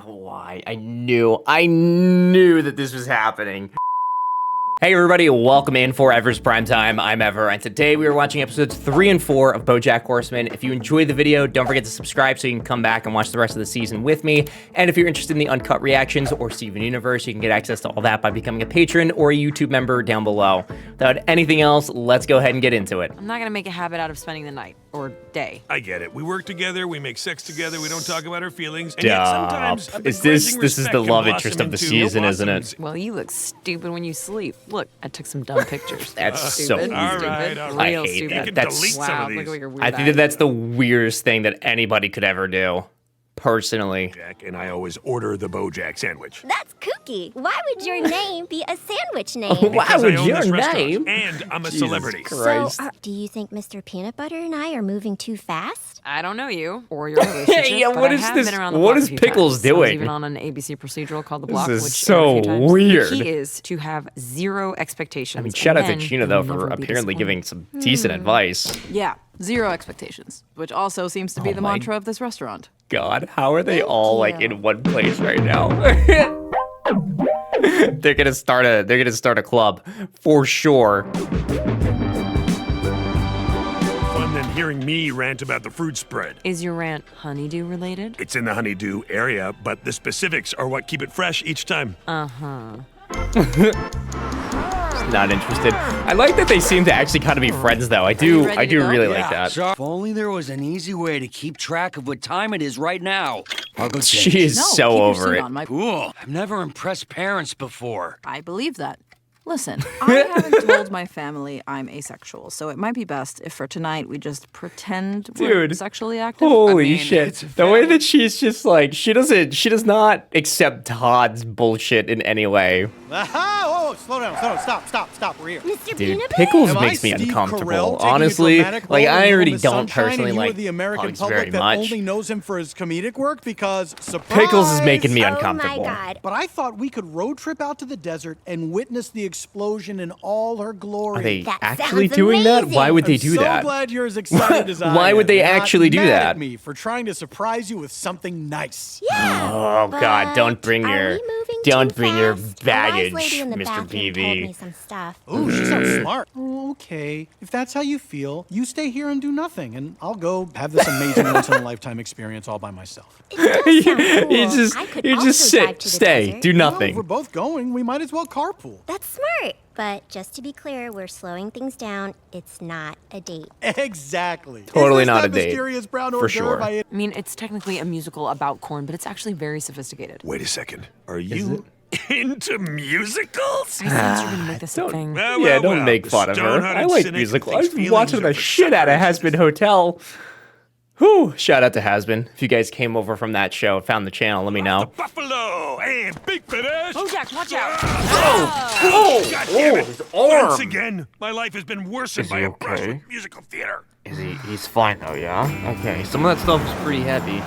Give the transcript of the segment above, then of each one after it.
Why? I knew that this was happening. Hey everybody, welcome in for Ever's Primetime. I'm Ever, and today we are watching episodes 3 and 4 of Bojack Horseman. If you enjoyed the video, don't forget to subscribe so you can come back and watch the rest of the season with me. And if you're interested in the uncut reactions or Steven Universe, you can get access to all that by becoming a patron or a YouTube member down below. Without anything else, let's go ahead and get into it. I'm not gonna make a habit out of spending the night or day. I get it. We work together, we make sex together, we don't talk about our feelings. And Stop. yet This is the love interest of the season, isn't it? Well, you look stupid when you sleep. Look, I took some dumb pictures. That's so stupid. weird. All right. I Real hate stupid. that. You can That's delete some Wow, of look these. at your weird I think eye. that that's the weirdest thing that anybody could ever do, personally. Jack and I always order the Bojack sandwich. That's kooky. Why would your name be a sandwich name? Why Because would I own your this restaurant, name? And I'm a Jesus celebrity. Christ. So, do you think Mr. Peanut Butter and I are moving too fast? I don't know you or your relationship. Yeah, but what I is have this- Been around the what block is a few Pickles times. I was doing? even on an ABC procedural called The Block, This is which so aired a few times. weird. The key is to have zero expectations. I mean, shout out to and Gina, then though, you'll for never be apparently giving disappointed. some decent advice. Yeah, zero expectations, which also seems to be the my- mantra of this restaurant. God, how are they all, like, in one place right now? They're gonna start a club, for sure. Fun than hearing me rant about the fruit spread. Is your rant honeydew related? It's in the honeydew area, but the specifics are what keep it fresh each time. Not interested. I like that they seem to actually kind of be friends, though. I do ready to go? really like that. So, if only there was an easy way to keep track of what time it is right now. I'll go She change. is No, so keep your over suit it. on, Mike. Cool. I've never impressed parents before. I believe that. Listen, I haven't told my family I'm asexual, so it might be best if for tonight we just pretend we're Dude. sexually active. Holy mean, shit. it's a The way family. that she's just like, she does not accept Todd's bullshit in any way. Aha! Whoa, slow down, stop, we're here. Mr. Dude, Peanut Butter? Pickles Am I makes me Steve uncomfortable. Carell taking a Honestly, dramatic like, role in I Little already Miss don't Sunshine, personally and you are like the American Pugs very public that much. only knows him for his comedic work because surprise. Pickles is making me Oh uncomfortable. my God. But I thought we could road trip out to the desert and witness the explosion in all her glory. Are they That actually sounds doing that? amazing. Why would they I'm do so that? glad you're as excited as I am. Why would they You're not actually do mad that? at me for trying to surprise you with something nice. Yeah. Oh God, don't bring Are your we moving don't too bring your fast? baggage, A wise lady in the Mr. bathroom told me PV. some stuff. Ooh, she sounds smart. Oh, okay. If that's how you feel, you stay here and do nothing, and I'll go have this amazing once-in-a-lifetime experience all by myself. It does sound cool. You just I could you also just drive sit, to the stay, desert. do Well, if nothing. we're both going, we might as well carpool. That's smart. But just to be clear, we're slowing things down. It's not a date. Exactly. Totally Is this not that a date, mysterious brown for hors d'oeuvre sure. I I mean, it's technically a musical about corn, but it's actually very sophisticated. Wait a second. Are you into musicals? I sense you're gonna make this a Don't- thing. Well, Yeah, well, don't well, make the fun of her. stone-hearted I like cynic musicals. thinks I was feelings watching are the for shit out of suckers. Hasbin Hotel. Whew, shout out to Hasbin. If you guys came over from that show and found the channel, let me know. Buffalo and big finish. Bojack, watch out! Oh, God damn it. his arm. Once again, my life has been worsened by he a brush okay? with musical theater. He's fine though, yeah? Okay, some of that stuff is pretty heavy.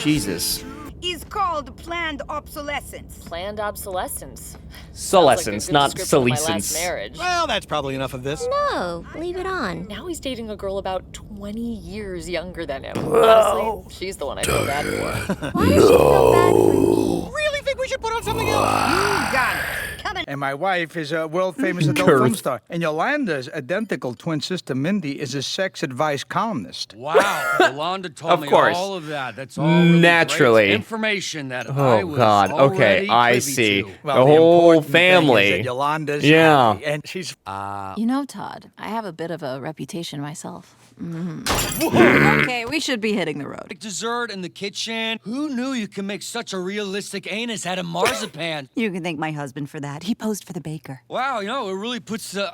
Jesus. Is called planned obsolescence. Planned obsolescence. Solescence, not description of my last solescence. marriage. Well, that's probably enough of this. No, leave it on. Now he's dating a girl about 20 years younger than him. Honestly, she's the one I feel bad for. Why does she feel bad for me? Really think we should put on something else? Got it. Coming. And my wife is a world-famous adult Girth. film star. And Yolanda's identical twin sister, Mindy, is a sex advice columnist. Wow, Yolanda told Of me course. all of that. That's all really Naturally. great information that I Oh was God. Okay, already I privy see. to. Well, the the whole important thing is family. that Yolanda's Yeah. happy, and she's You know, Todd, I have a bit of a reputation myself. Okay, we should be hitting the road. Like dessert in the kitchen. Who knew you could make such a realistic anus out of marzipan? You can thank my husband for that. He posed for the baker. Wow, you know, it really puts the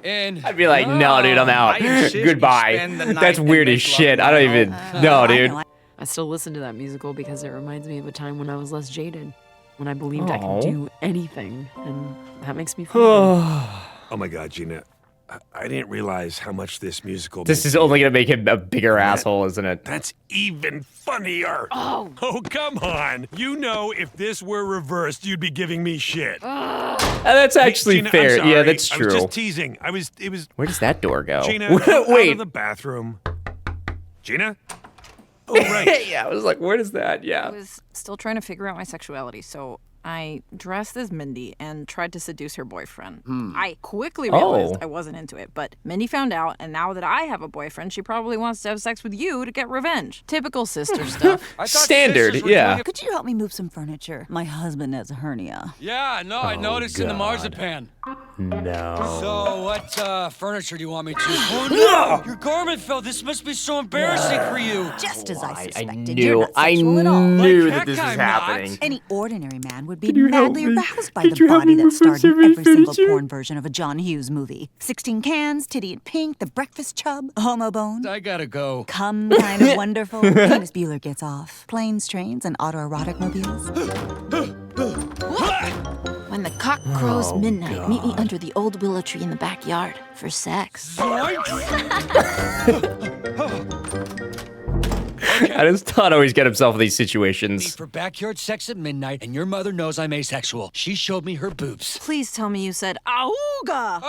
and I'd be like, no, dude, I'm out. I insist you Goodbye. spend the night That's and weird make as shit. love I don't to even. her. No, dude. I still listen to that musical because it reminds me of a time when I was less jaded, when I believed I Aw. could do anything, and that makes me feel good. Oh my God, Gina. I didn't realize how much this musical. This meant is to you. only gonna make him a bigger asshole, isn't it? That's even funnier. Oh, come on. You know, if this were reversed, you'd be giving me shit. That's actually Gina, I'm fair. sorry. Yeah, that's I true. was just teasing. It was. Where does that door go? Gina, come out Wait. of the bathroom. Gina? Oh, right. Yeah, I was like, where is that? I Yeah. was still trying to figure out my sexuality, so I dressed as Mindy and tried to seduce her boyfriend. I quickly realized I wasn't into it, but Mindy found out, and now that I have a boyfriend, she probably wants to have sex with you to get revenge. Typical sister stuff. Standard, yeah. Could you help me move some furniture? My husband has a hernia. Yeah, no, I noticed in the marzipan. No. So, what furniture do you want me to? Oh no! Your garment fell. This must be so embarrassing for you. Just as I suspected, I you're knew, not sexual at all. knew Like, that heck, this was I'm not. happening. Any ordinary man would be Could you help madly me? aroused by Could the you help body me that with some starred in every single furniture? porn version of a John Hughes movie. 16 cans, titty and pink, the breakfast chub, homo bone. I gotta go. Come kind of wonderful. Venus Bueller gets off. Planes, trains, and autoerotic mobiles. When the cock crows midnight, meet me under the old willow tree in the backyard for sex. I just thought I always get himself in these situations. For backyard sex at midnight, and your mother knows I'm asexual. She showed me her boobs. Please tell me you said, "Auga!"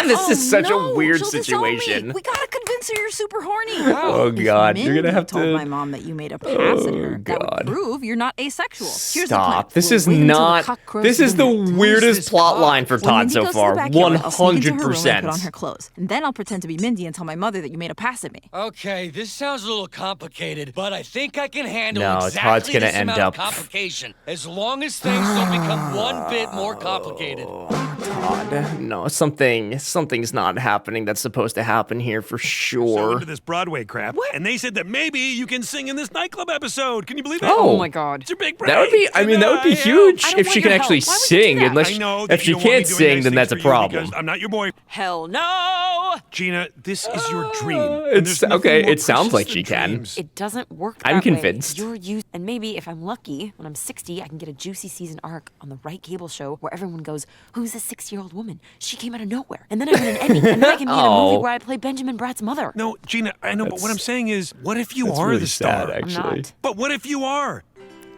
This is such no, a weird she'll disown me. situation. We gotta convince her you're super horny. Oh God, you're gonna have told to. my mom that you made a pass at her. That God. would prove you're not asexual. Here's Stop. the plan. This We'll is wait until the not. cock crows This is the midnight. weirdest plot line for When Todd Mindy so goes to far. the backyard, I'll sneak into her room and 100%. put on her clothes, and then I'll pretend to be Mindy and tell my mother that you made a pass at me. Okay, this sounds a little complicated, but I think I can handle No, Todd's exactly gonna this end amount up- of complication. As long as things don't become one bit more complicated. Todd, no, something's not happening. That's supposed to happen here for So sure. into this Broadway crap, and they said that maybe you can sing in this nightclub episode. Can you believe that? Oh. Oh my God. It's your big break. That would be. I mean, that would be huge I don't if she want can your actually help. Why would you do sing. that? Unless I know that if she you don't want me can't doing sing, nice then things that's a for you problem. because I'm not your boy. Hell no! Gina, this is your dream. and It's there's nothing okay. more It sounds precious like than she can. dreams. It doesn't work I'm that way. convinced. You're used, and maybe if I'm lucky, when I'm 60, I can get a juicy season arc on the right cable show where everyone goes, "Who's this 60-year-old woman? She came out of nowhere." And then I win an Emmy, and then I can be in a movie Oh. where I play Benjamin Bratt's mother. No, Gina, I know, but what I'm saying is, what if you That's are really the sad, star? actually. not. But what if you are?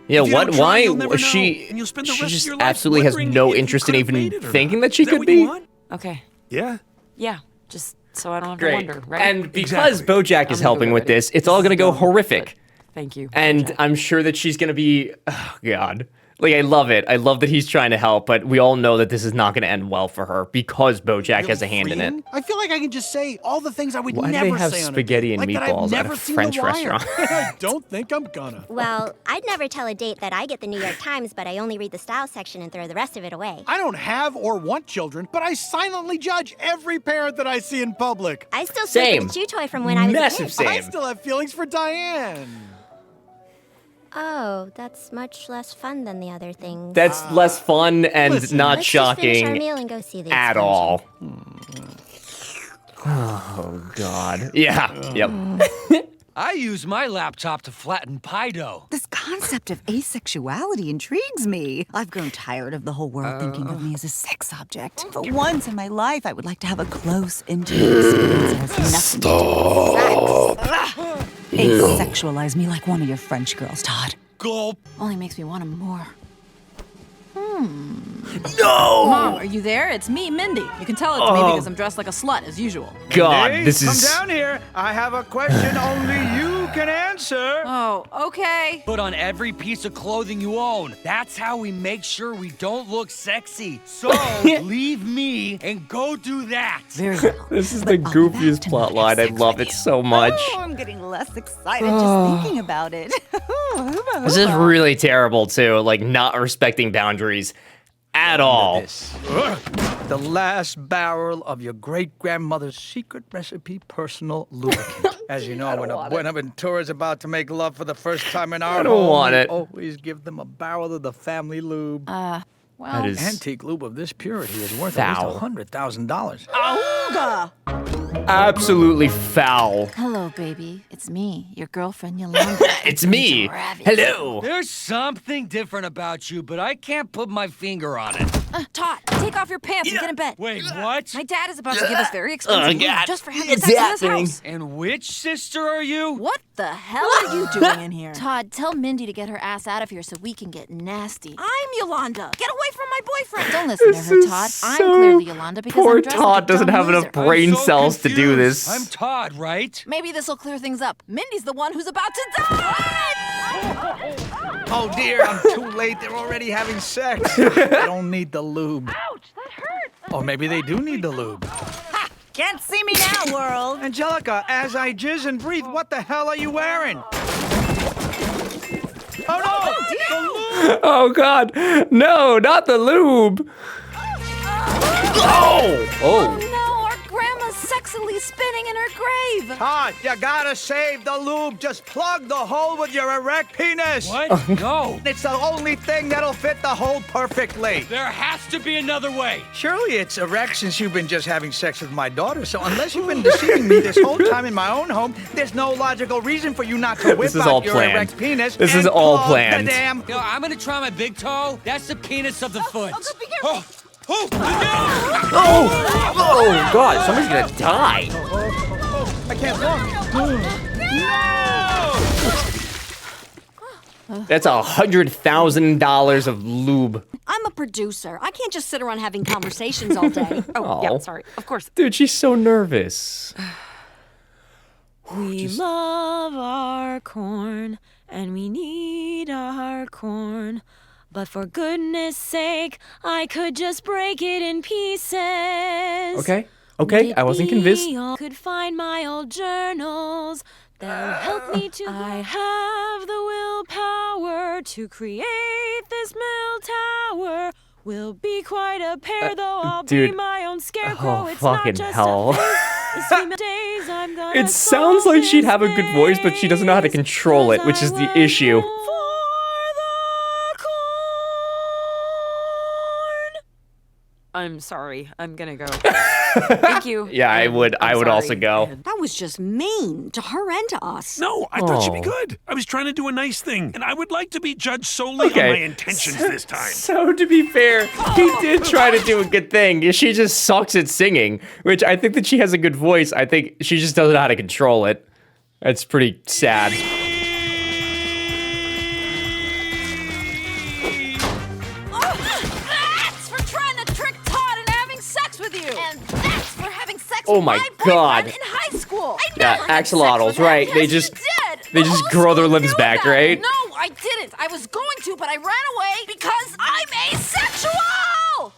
Yeah, If you what? don't try, Why you'll never was know, she? and you'll spend the She rest of just your life absolutely has wondering no if you interest in could have even made it or thinking not. that she Is could what you be. want? Okay. Yeah. Yeah. Just so I don't have Great. to wonder, right? And because Exactly. BoJack is I'm helping good with already. this, it's all gonna go dumb, horrific. but Thank you. And Bojack. I'm sure that she's gonna be. Oh God. Like, I love it. I love that he's trying to help, but we all know that this is not going to end well for her because BoJack has a hand in it. Freeing? I feel like I can just say all the things I would Why do never they have say on a spaghetti date, and like that meatballs I've at never a seen French The Wire. restaurant? I don't think I'm gonna. Well, I'd never tell a date that I get the New York Times, but I only read the style section and throw the rest of it away. I don't have or want children, but I silently judge every parent that I see in public. I still sleep Same. with the chew toy from when I was Massive a kid. same. I still have feelings for Diane. Oh, that's much less fun than the other things. That's less fun and Listen, not Let's just finish our shocking meal and go see the at explosion. all. Oh, God. Yeah. Yep. I use my laptop to flatten pie dough. This concept of asexuality intrigues me. I've grown tired of the whole world thinking of me as a sex object. For once in my life, I would like to have a close, intimate experience that has nothing to do with sex. Asexualize me like one of your French girls, Todd. Gulp. Only makes me want him more. No! Mom, are you there? It's me, Mindy. You can tell it's me because I'm dressed like a slut, as usual. God, Hey, this come is. down here. I have a question only you can answer. Oh, okay. Put on every piece of clothing you own. That's how we make sure we don't look sexy. So leave me and go do that. Very well. This is the But I'll be back goofiest tonight plot to line. have I sex love with it you. so much. Oh, I'm getting less excited just thinking about it. This is really terrible, too. Like, not respecting boundaries at all. The last barrel of your great-grandmother's secret recipe personal lubricant. As you know, when a Buenaventura is about to make love for the first time in our I don't home, want we it. always give them a barrel of the family lube. Well, That is Antique lube of this purity is worth foul. at least $100,000. Auga! Absolutely foul. Hello, baby. It's me, your girlfriend, Yolanda. It's me. Hello. There's something different about you, but I can't put my finger on it. Todd, take off your pants and get in bed. Wait, what? My dad is about to give us very expensive lube just for having sex in his house. And which sister are you? What the hell are you doing in here? Todd, tell Mindy to get her ass out of here so we can get nasty. I'm Yolanda. Get away from my boyfriend. Don't listen to her, Todd. I'm clearly Yolanda because Poor I'm dressed Todd like a doesn't dumb have enough loser. brain I'm so cells to do confused. this. I'm Todd, right? Maybe this will clear things up. Mindy's the one who's about to die! Oh dear, I'm too late. They're already having sex. They don't need the lube. Ouch, that hurt. Or maybe they do need the lube. Ha! Can't see me now, world. Angelica, as I jizz and breathe, what the hell are you wearing? Oh no! The lube! Oh God, no, not the lube. Oh. No, our grandma's sexily spinning in her grave. Todd, you gotta save the lube. Just plug the hole with your erect penis. What? No. It's the only thing that'll fit the hole perfectly. There has to be another way. Surely it's erect since you've been just having sex with my daughter. So unless you've been deceiving me this whole time in my own home, there's no logical reason for you not to whip This is all out your planned. erect penis. This and is all plug planned. The damn. Yo, I'm gonna try my big toe. That's the penis of the foot. Oh, be careful. Oh God, somebody's gonna die. I can't look. That's $100,000 of lube. I'm a producer. I can't just sit around having conversations all day. Oh, yeah, Aw. sorry. Of course. Dude, she's so nervous. We love our corn, and we need our corn. But for goodness sake, I could just break it in pieces. Okay, I wasn't convinced. I could find my old journals that'll help me to. I have the willpower to create this mill tower. We'll be quite a pair, though I'll dude. be my own scarecrow. Oh, It's fucking not just hell. a phase. It's female days I'm gonna It sounds solve like she'd this have a good voice, but she doesn't know how to control it, which is the issue. for the corn. I'm sorry. I'm gonna go. Thank you. Yeah, I would also go. That was just mean to her and to us. No, I thought she'd be Oh. good. I was trying to do a nice thing, and I would like to be judged solely on my intentions this time. So to be fair, he did try to do a good thing. She just sucks at singing, which I think that she has a good voice. I think she just doesn't know how to control it. That's pretty sad. That's for trying to trick Todd into having sex with you. And that's for having sex Oh with my my God. boyfriend in high school. I Yeah, never had sex axolotls, with him. right. Yes, They you just- did. they The just whole grow their school limbs knew back, about it. right? No, I didn't. I was going to, but I ran away because I'm asexual.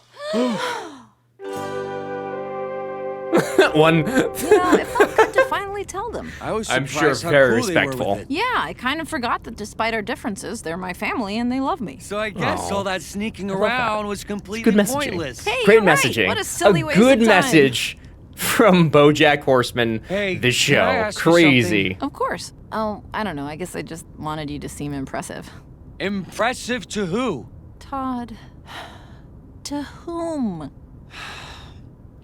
One. Yeah, it felt good to finally tell them. I was I'm surprised sure how very cool they were with respectful. it. Yeah, I kind of forgot that despite our differences, they're my family and they love me. So I guess Aw. all that sneaking love that. around was completely Good messaging. pointless. Hey, Great you're right. messaging. What a silly waste good of time. message from Bojack Horseman, Hey, the can I show. ask you Crazy. Of course. Oh, I don't know. I guess I just wanted you to seem impressive. Impressive to who? Todd. To whom?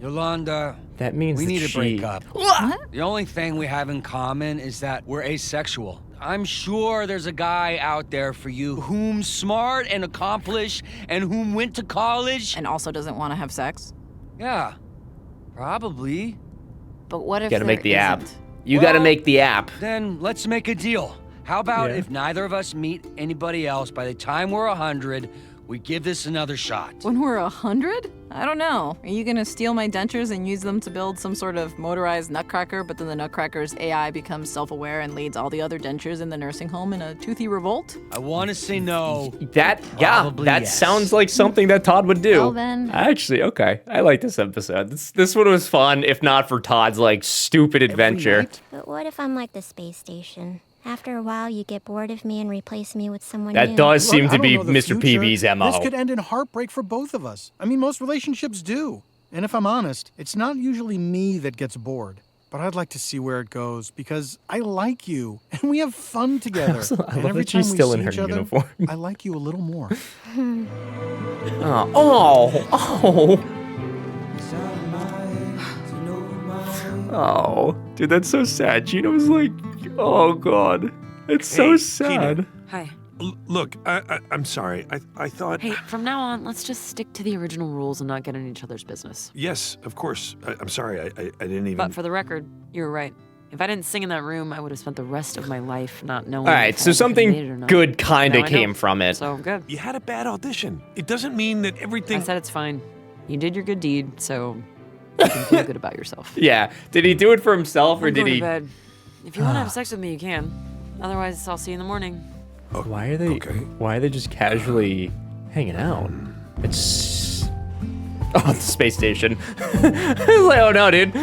Yolanda, That means we that need to she... break up. What? The only thing we have in common is that we're asexual. I'm sure there's a guy out there for you whom's smart and accomplished and whom went to college. And also doesn't want to have sex? Yeah, probably. But what if You gotta make the there app. isn't? You Well- gotta make the app. Then let's make a deal. How about Yeah. if neither of us meet anybody else by the time we're 100, we give this another shot? When we're 100? I don't know. Are you gonna steal my dentures and use them to build some sort of motorized nutcracker, but then the nutcracker's AI becomes self-aware and leads all the other dentures in the nursing home in a toothy revolt? I want to say no. That Probably that yes. sounds like something that Todd would do. Well, then- Actually, okay. I like this episode. This one was fun, if not for Todd's like stupid adventure. But what if I'm like the space station? After a while, you get bored of me and replace me with someone That new. does Look, seem I to don't be know the Mr. future. PB's MO. This could end in heartbreak for both of us. I mean, most relationships do. And if I'm honest, it's not usually me that gets bored. But I'd like to see where it goes because I like you and we have fun together. I and love every that she's time we still see in her each other, uniform. I like you a little more. Oh, dude, that's so sad. Gino's like, oh god, it's so sad. Hi. Look, I'm sorry. I thought... Hey, from now on, let's just stick to the original rules and not get in each other's business. Yes, of course. I'm sorry. I didn't even... But for the record, you were right. If I didn't sing in that room, I would have spent the rest of my life not knowing. All right, so something good kind of came from it. So good. You had a bad audition. It doesn't mean that everything... I said it's fine. You did your good deed, so you can feel good about yourself. Yeah. Did he do it for himself, or did he... Go to bed. If you want to have sex with me, you can. Otherwise, I'll see you in the morning. Why are they? Okay. Why are they just casually hanging out? It's the space station. Like, oh no, dude.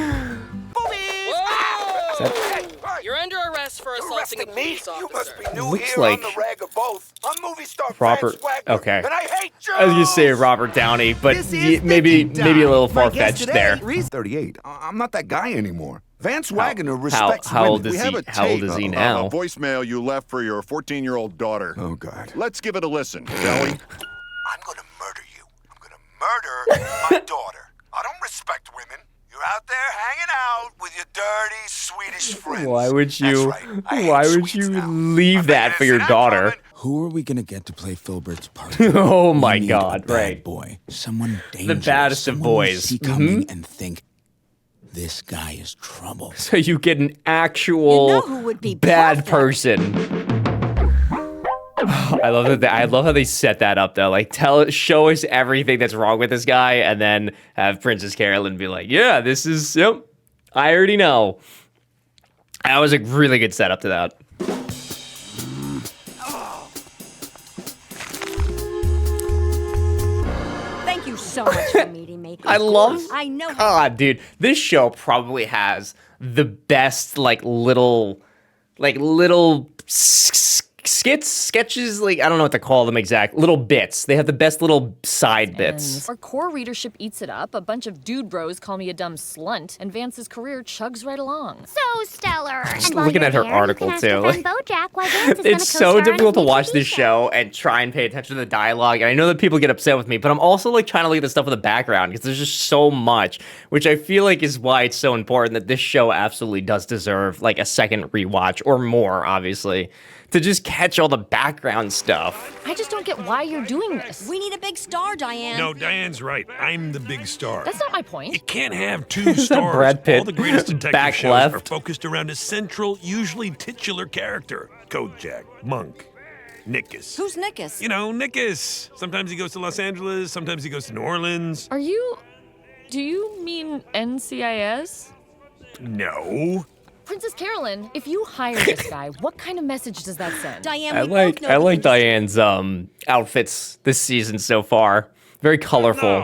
You're under arrest for assaulting a police officer. You must be new Looks here like on the rag of both. I'm movie star Robert. Frank Wagner, Okay. and I hate I was gonna say Robert Downey, but maybe a little far fetched there. 38. I'm not that guy anymore. Vance Wagner respects how old women. is he? How old is he now? A voicemail you left for your 14-year-old daughter. Oh, God. Let's give it a listen, shall we? I'm gonna murder you. I'm gonna murder my daughter. I don't respect women. You're out there hanging out with your dirty Swedish friends. Why would you? Right. Why would you leave that for your daughter? Who are we gonna get to play Filbert's part? Oh my God! Right. Boy, someone dangerous. The baddest of boys. See coming and think, this guy is trouble. So you get an actual who would be bad person. I love that. I love how they set that up though. Like, show us everything that's wrong with this guy, and then have Princess Carolyn be like, "Yeah, this is. Yep, I already know." That was a really good setup to that. Thank you so much for meeting me. I love. I know. God, dude, this show probably has the best little sketches, like, I don't know what to call them exact, little bits. They have the best little side bits. Our core readership eats it up. A bunch of dude bros call me a dumb slunt, and Vance's career chugs right along. So stellar. Just looking at her article too. Bojack, why Vance is It's so difficult to watch this show and try and pay attention to the dialogue. And I know that people get upset with me, but I'm also like trying to look at the stuff in the background because there's just so much, which I feel like is why it's so important that this show absolutely does deserve like a second rewatch or more, obviously, to just catch all the background stuff. I just don't get why you're doing this. We need a big star, Diane. No, Diane's right. I'm the big star. That's not my point. You can't have two stars. Brad Pitt, All the greatest detective back shows left. are focused around a central, usually titular character. Kojak, Monk, Nickus. Who's Nickus? You know, Nickus. Sometimes he goes to Los Angeles, sometimes he goes to New Orleans. Do you mean NCIS? No. Princess Carolyn, if you hire this guy, what kind of message does that send? Diane, I like Diane's outfits this season so far. Very colorful.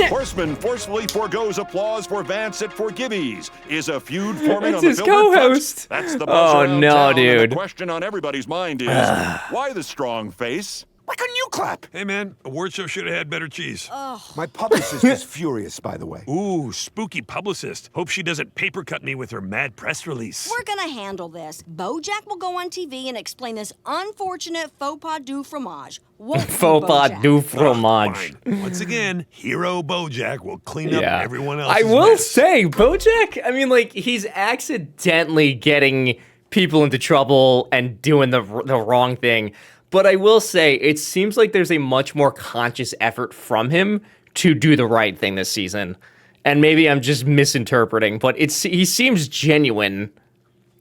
Horseman forcefully forgoes applause for Vance at Forgibbies. Is a feud forming That's on the his Filbert front? co-host. That's the buzz Oh, around no, town, and dude. the question on everybody's mind is, why the strong face? Why couldn't you clap? Hey, man, award show should have had better cheese. My publicist is furious, by the way. Ooh, spooky publicist. Hope she doesn't paper cut me with her mad press release. We're gonna handle this. Bojack will go on TV and explain this unfortunate faux pas du fromage. Won't you, Faux pas Bojack? du fromage. Once again, hero Bojack will clean up everyone I else's will mess. say, Bojack, I mean, like, he's accidentally getting people into trouble and doing the wrong thing. But I will say, it seems like there's a much more conscious effort from him to do the right thing this season. And maybe I'm just misinterpreting, but he seems genuine.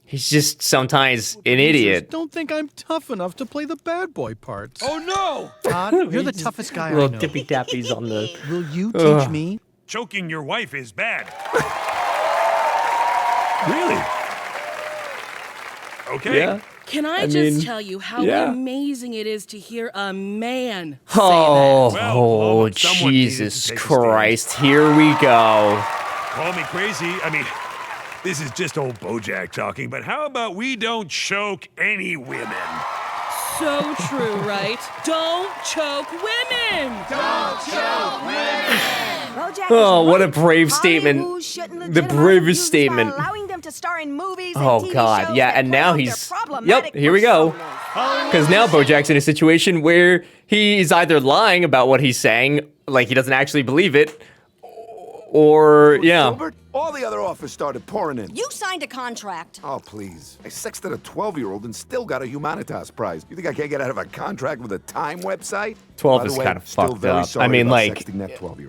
He's just sometimes an idiot. Don't think I'm tough enough to play the bad boy parts. Oh no! Todd, you're the toughest guy I Little know. tippy tappies on the. Will you teach me? Choking your wife is bad. Really? Okay. Yeah. Can I just tell you how amazing it is to hear a man say Oh, Jesus Christ. Here we go. Call me crazy. I mean, this is just old Bojack talking, but how about we don't choke any women? So true, right? Don't choke women! Don't choke women! Oh, what a brave statement. The bravest statement. Allowing them to star in movies and Oh, TV God. shows Yeah, that and play now out he's. their problematic Yep, here we go. personas. Because now Bojack's in a situation where he's either lying about what he's saying, like he doesn't actually believe it, or, yeah. All the other offers started pouring in. You signed a contract. Oh, please. I sexted a 12-year-old and still got a Humanitas prize. You think I can't get out of a contract with a Time website? 12 is kind of fucked up. I mean, like,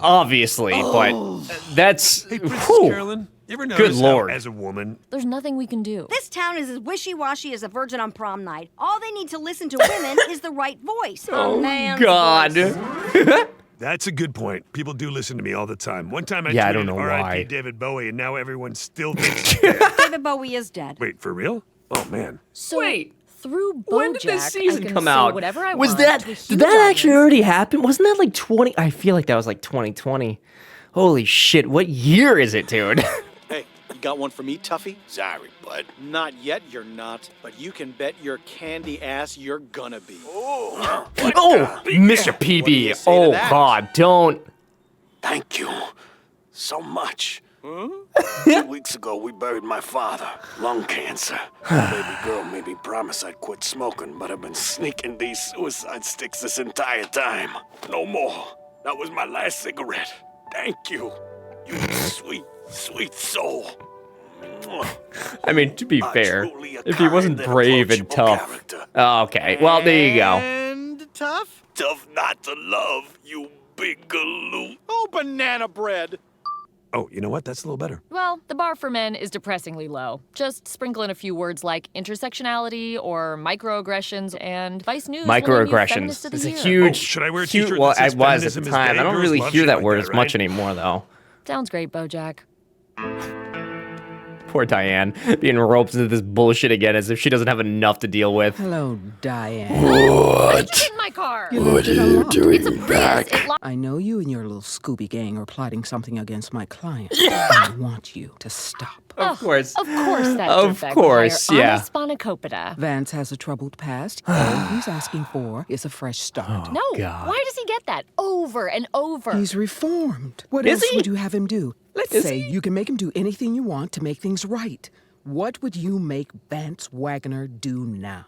obviously, but that's... Hey, Princess Carolyn, you ever notice Good Lord. how, as a woman... There's nothing we can do. This town is as wishy-washy as a virgin on prom night. All they need to listen to women is the right voice. Oh, a man's God. voice. That's a good point. People do listen to me all the time. One time I Yeah, I tweeted don't know R.I.P. why. David Bowie, and now everyone still thinks he's dead. David Bowie is dead. Wait, for real? Oh, man. So Wait, through Bojack, when did this season I can come say out? whatever I Was want that to a did huge that actually audience. already happen? Wasn't that like 20? I feel like that was like 2020. Holy shit! What year is it, dude? Hey, you got one for me, Tuffy? Sorry, bud. Not yet, you're not. But you can bet your candy ass you're gonna be. Oh, Mr. PB. Oh God, don't. Thank you so much. 2 weeks ago, we buried my father. Lung cancer. My baby girl made me promise I'd quit smoking, but I've been sneaking these suicide sticks this entire time. No more. That was my last cigarette. Thank you. You sweet, sweet soul. I mean, to be fair, if he wasn't brave and tough. Oh, okay, well there you go. And tough? Tough not to love, you big galoot. Oh, banana bread. Oh, you know what? That's a little better. Well, the bar for men is depressingly low. Just sprinkle in a few words like intersectionality or microaggressions, and Vice News will name you Microaggressions. Feminist of the It's a year. huge. should I wear a huge- t-shirt Well, that says I was at feminism the is time. dead? I don't Girls really love hear shit that like word that, as much right? anymore, though. Sounds great, Bojack. Poor Diane being roped into this bullshit again, as if she doesn't have enough to deal with. Hello, Diane. What? Get in my car! What are you doing back? I know you and your little Scooby gang are plotting something against my client. I want you to stop. Of course. Of course, that Of dirtbag course, liar, yeah. Anna Spanakopita. Vance has a troubled past. All he's asking for is a fresh start. No, God. why does he get that over and over? He's reformed. What Is else he? would you have him do? Let's Is say he? you can make him do anything you want to make things right. What would you make Vance Wagner do now?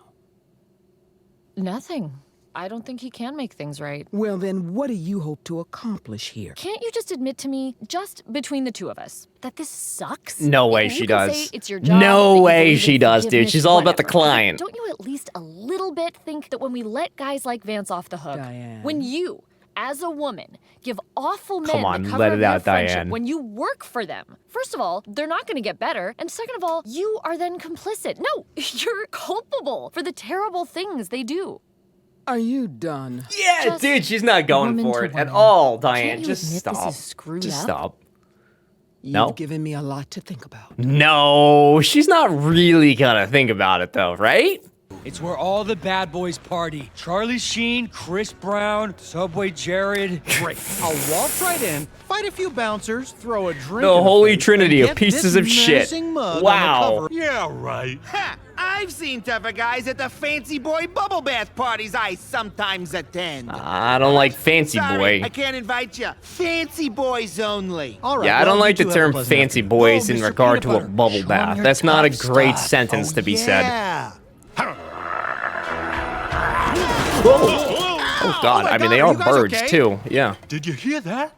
Nothing. I don't think he can make things right. Well, then what do you hope to accomplish here? Can't you just admit to me, just between the two of us, that this sucks? No way And you she can does. say it's your job, that No you way believe in she does, dude. forgiveness, She's all about the whatever. client. Don't you at least a little bit think that when we let guys like Vance off the hook, Diane. when you, as a woman, give awful men Come on, the cover let of it your out, friendship, Diane. when you work for them, first of all, they're not going to get better, and second of all, you are then complicit. No, you're culpable for the terrible things they do. Are you done? Yeah, Just dude, she's not going woman for to it at woman. all, Diane. Can't you Just admit stop. this is screwed Just up? stop. You've No? given me a lot to think about. No, she's not really gonna think about it though, right? It's where all the bad boys party. Charlie Sheen, Chris Brown, Subway Jared. Great. I'll waltz right in, fight a few bouncers, throw a drink. The in holy face, trinity and of get pieces this of shit. menacing mug on the Wow. cover. Yeah, right. Ha! I've seen tougher guys at the fancy boy bubble bath parties I sometimes attend. I don't like fancy Sorry, boy. I can't invite you. Fancy boys only. All right, Yeah, I well, don't like you the two have a term pleasant fancy afternoon. boys Oh, in Mr. regard to Peanut a Butter, bubble show 'em bath. your That's not a tough great stuff. sentence to be said. Yeah. Oh God, I mean they God, are you guys birds okay? too. Yeah. Did you hear that?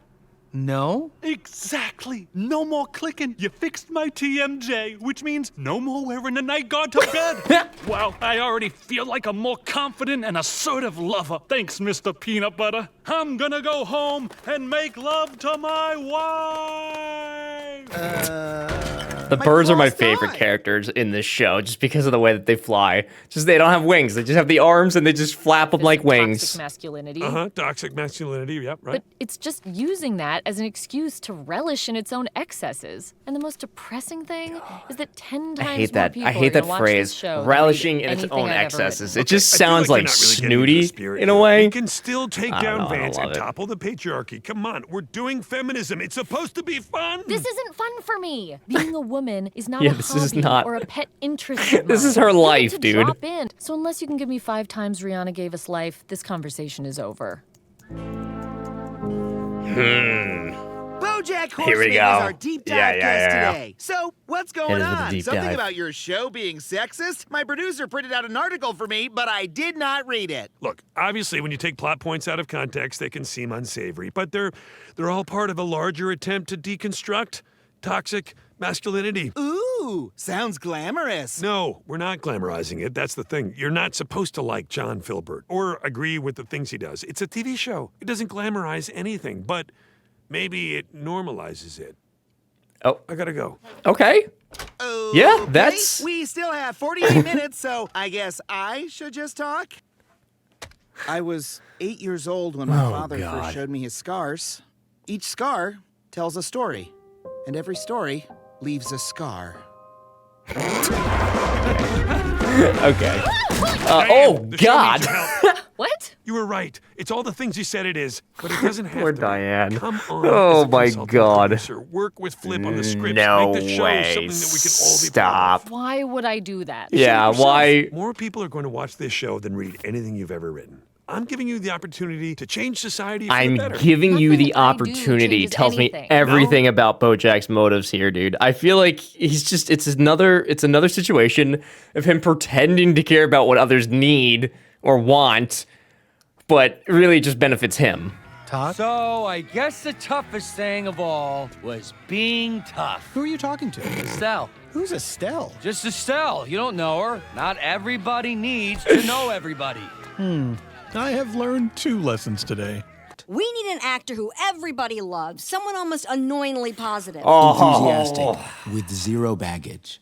No? Exactly. No more clicking. You fixed my TMJ, which means no more wearing a night guard to bed. Wow, I already feel like a more confident and assertive lover. Thanks, Mr. Peanut Butter. I'm gonna go home and make love to my wife. The birds are my favorite characters in this show, just because of the way that they fly. Just they don't have wings; they just have the arms and they just flap them like wings. Toxic masculinity. Toxic masculinity. Yep, right. But it's just using that as an excuse to relish in its own excesses. And the most depressing thing is that 10 times I hate more that. people I hate are that gonna watch phrase. this show than Relishing read in its anything own I've ever excesses. written. It just I feel sounds like like you're not really getting into snooty the spirit in a here. way. We can still take I down don't know, I Vance love and it. topple the patriarchy. Come on, we're doing feminism. It's supposed to be fun. This isn't fun for me. Being a woman is not Yeah, a this hobby is not- or a pet interest of This is mine. her You get life, to dude. Drop in. So unless you can give me 5 times Rihanna gave us life, this conversation is over. Bojack Horseman Here we is go. our deep dive Yeah, guest yeah. today. So, what's It going is with the on? deep Something dive. about your show being sexist? My producer printed out an article for me, but I did not read it. Look, obviously, when you take plot points out of context, they can seem unsavory, but they're all part of a larger attempt to deconstruct toxic masculinity. Ooh, sounds glamorous. No, we're not glamorizing it. That's the thing. You're not supposed to like John Filbert or agree with the things he does. It's a TV show. It doesn't glamorize anything, but maybe it normalizes it. Oh. I gotta go. Okay. Yeah, that's... We still have 48 minutes, so I guess I should just talk. I was 8 years old when my father first showed me his scars. Each scar tells a story, and every story leaves a scar. Okay. Oh, God. What? You were right. It's all the things you said it is, but it doesn't have Poor to. Diane. Come on. Oh, as a my consultant God. producer, work with Flip on the scripts. No Make the show way. something that we can all be Stop. Why would I do that? Yeah, why? More people are going to watch this show than read anything you've ever written. I'm giving you the opportunity to change society for the better. I'm giving you the opportunity. Tells me everything about Bojack's motives here, dude. I feel like he's just, it's another situation of him pretending to care about what others need or want, but really just benefits him. Todd? So, I guess the toughest thing of all was being tough. Who are you talking to? Estelle. Who's Estelle? Just Estelle. You don't know her. Not everybody needs to know everybody. I have learned 2 lessons today. We need an actor who everybody loves, someone almost annoyingly positive. Enthusiastic, with 0 baggage.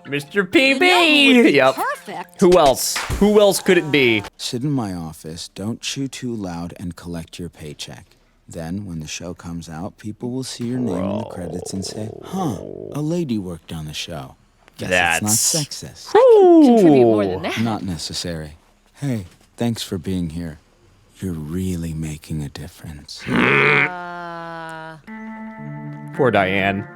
Mr. PB! Yep. Perfect. Who else? Who else could it be? Sit in my office, don't chew too loud, and collect your paycheck. Then, when the show comes out, people will see your name in the credits and say, huh, a lady worked on the show. Guess it's not sexist. I can contribute more than that. Not necessary. Hey, thanks for being here. You're really making a difference. Poor Diane.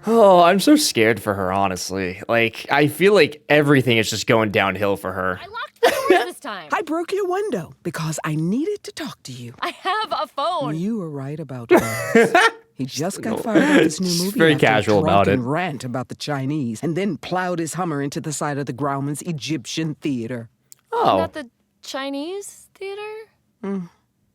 Oh, I'm so scared for her, honestly. Like, I feel like everything is just going downhill for her. I locked the doors this time. I broke your window because I needed to talk to you. I have a phone. You were right about that. He just got fired out of this new movie. Very after casual a about it. drunken rant about the Chinese, and then plowed his Hummer into the side of the Grauman's Egyptian theater. Oh. Not the Chinese theater?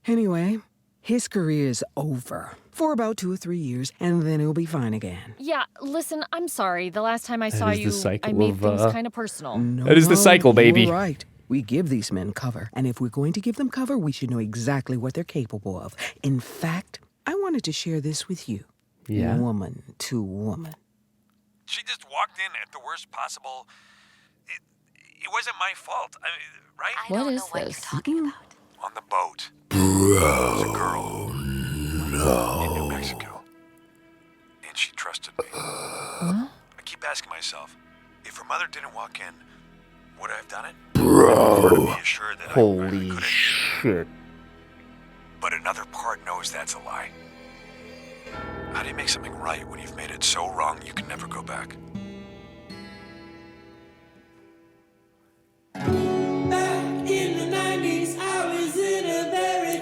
Anyway, his career is over for about 2 or 3 years, and then he'll be fine again. Yeah, listen, I'm sorry. The last time I saw is the you, cycle I made of, things kind of personal. No, That is the cycle, baby. You're right. We give these men cover, and if we're going to give them cover, we should know exactly what they're capable of. In fact, I wanted to share this with you. Yeah. Woman to woman. She just walked in at the worst possible. It wasn't my fault, right? What is this? On the boat. There's a girl. In New Mexico. And she trusted me. I keep asking myself, if her mother didn't walk in, would I have done it? Bro. Assured that Holy shit. But another part knows that's a lie. How do you make something right when you've made it so wrong you can never go back?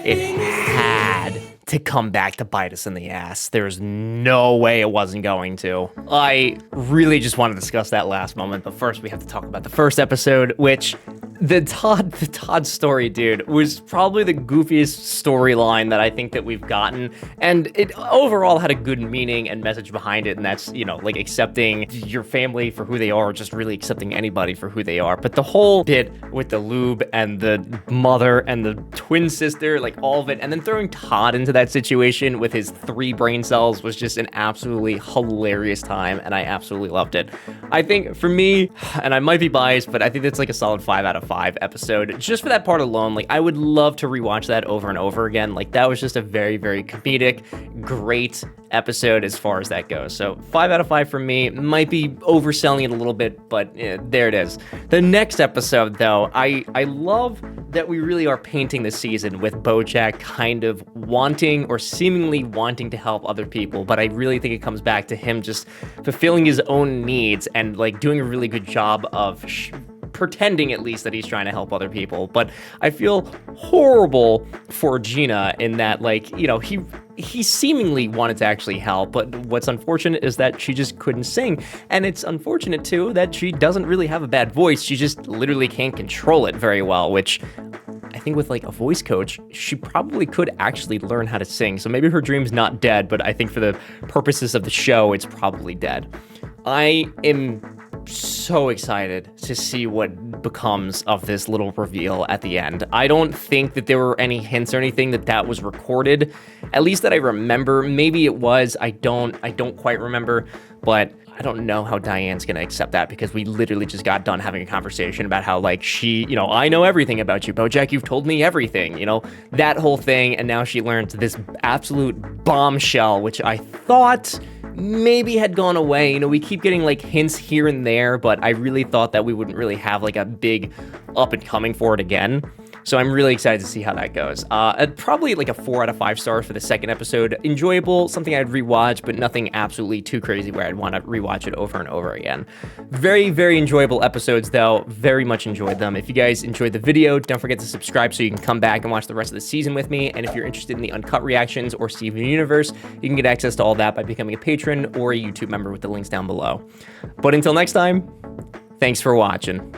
It had to come back to bite us in the ass. There's no way it wasn't going to. I really just want to discuss that last moment, but first we have to talk about the first episode, which the Todd story, dude, was probably the goofiest storyline that I think that we've gotten, and it overall had a good meaning and message behind it, and that's, you know, like accepting your family for who they are, or just really accepting anybody for who they are. But the whole bit with the lube and the mother and the twin sister, like all of it, and then throwing Todd into that situation with his 3 brain cells was just an absolutely hilarious time, and I absolutely loved it. I think for me, and I might be biased, but I think that's like a solid 5 out of 5 episode. Just for that part alone, like I would love to rewatch that over and over again. Like that was just a very, very comedic, great episode as far as that goes. So 5 out of 5 for me. Might be overselling it a little bit, but there it is. The next episode though, I love that we really are painting the season with Bojack kind of wanting or seemingly wanting to help other people, but I really think it comes back to him just fulfilling his own needs and like doing a really good job of pretending at least that he's trying to help other people. But I feel horrible for Gina in that, like, you know, he seemingly wanted to actually help, but what's unfortunate is that she just couldn't sing. And it's unfortunate too that she doesn't really have a bad voice. She just literally can't control it very well, which I think with like a voice coach, she probably could actually learn how to sing. So maybe her dream's not dead, but I think for the purposes of the show, it's probably dead. I am so excited to see what becomes of this little reveal at the end. I don't think that there were any hints or anything that was recorded, at least that I remember. Maybe it was. I don't quite remember, but I don't know how Diane's gonna accept that, because we literally just got done having a conversation about how, like, she, you know, I know everything about you, Bojack, you've told me everything, you know, that whole thing, and now she learns this absolute bombshell, which I thought maybe had gone away. You know, we keep getting like hints here and there, but I really thought that we wouldn't really have like a big up and coming for it again. So I'm really excited to see how that goes. Probably like a 4 out of 5 stars for the second episode. Enjoyable, something I'd rewatch, but nothing absolutely too crazy where I'd want to rewatch it over and over again. Very, very enjoyable episodes though. Very much enjoyed them. If you guys enjoyed the video, don't forget to subscribe so you can come back and watch the rest of the season with me. And if you're interested in the uncut reactions or Steven Universe, you can get access to all that by becoming a patron or a YouTube member with the links down below. But until next time, thanks for watching.